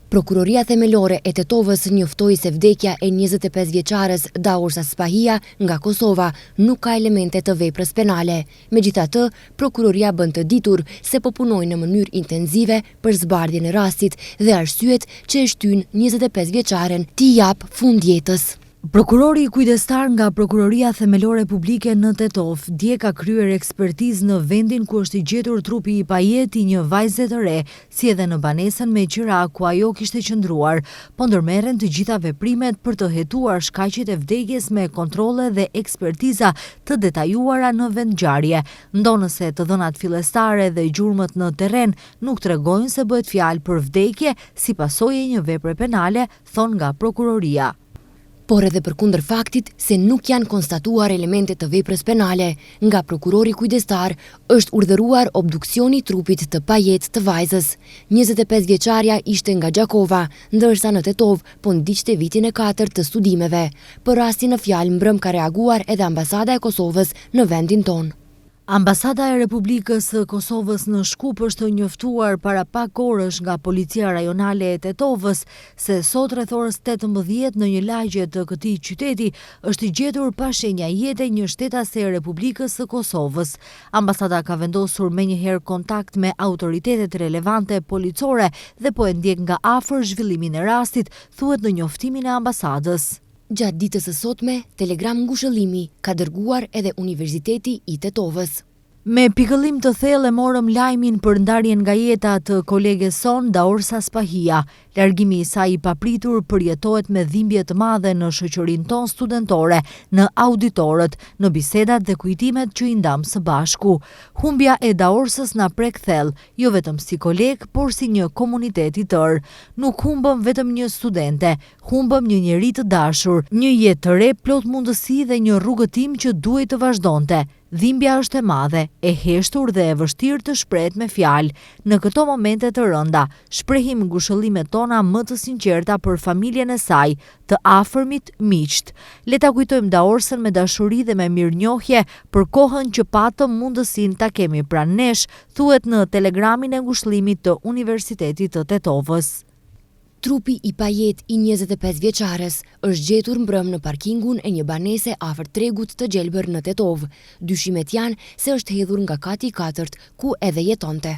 Prokuroria themelore e Tetovës njoftoi se vdekja e 25 vjeçares Daorsa Spahia nga Kosova nuk ka elemente të veprës penale. Megjithatë, prokuroria bën të ditur se po punojnë në mënyrë intenzive për zbardhjen e rastit dhe arsyet që e shtyn 25 vjeçaren t'i jap fundjetës. Prokurori i kujdestar nga Prokuroria Themelore Publike në Tetov dje ka kryer ekspertizë në vendin ku është i gjetur trupi i pajet i një vajze të re, si edhe në banesën me qira ku ajo kishte qëndruar, po ndërmerren të gjitha veprimet për të hetuar shkaqjet e vdekjes me kontrolle dhe ekspertiza të detajuara në vendngjarje, ndonëse të dhënat fillestare dhe gjurmët në terren nuk tregojnë se bëhet fjalë për vdekje si pasojë e një vepre penale, thon nga prokuroria. Por edhe përkundër faktit se nuk janë konstatuar elemente të veprës penale, nga prokurori kujdestar është urdhëruar obduksioni i trupit të pajet të vajzës. 25 vjeçaria ishte nga Gjakova, ndërsa në Tetov po ndiqte vitin e 4 të studimeve. Për rastin në fjalë mbrëm ka reaguar edhe ambasada e Kosovës në vendin tonë. Ambasada e Republikës së Kosovës në Shkup është njoftuar para pak orësh nga Policia Rajonale e Tetovës se sot rreth orës 18 në një lagje të këtij qyteti është i gjetur pa shenja jete një shtetase e Republikës së Kosovës. Ambasada ka vendosur menjëherë kontakt me autoritetet relevante policore dhe po e ndjek nga afër zhvillimin e rastit, thuhet në njoftimin e ambasadës. Gjatë ditës së sotme, telegram ngushëllimi ka dërguar edhe Universiteti i Tetovës. Me pikëllim të thellë morëm lajmin për ndarjen nga jeta të koleges son Daorsa Spahia. Largimi i saj i papritur përjetohet me dhimbje të madhe në shoqërinë tonë studentore, në auditorët, në bisedat dhe kujtimet që i ndam së bashku. Humbja e Daorsës na prek thellë, jo vetëm si koleg, por si një komunitet i tërë. Nuk humbëm vetëm një studente, humbëm një njerëz të dashur, një jetë të re plot mundësi dhe një rrugëtim që duhej të vazhdonte. Dhimbja është e madhe, e heshtur dhe e vështirë të shprehet me fjalë. Në këto momente të rënda, shprehim ngushëllimet tona më të sinqerta për familjen e saj, të afërmit, miqt. Le ta kujtojmë Daorsën me dashuri dhe me mirënjohje për kohën që patëm mundësinë ta kemi pranë nesh, thuhet në telegramin e ngushëllimit të Universitetit të Tetovës. Trupi i pajet i 25 vjeçares është gjetur mbrëm në parkingun e një banese afër tregut të Gjelbër në Tetov. Dyshimet janë se është hedhur nga kati i 4 ku edhe jetonte.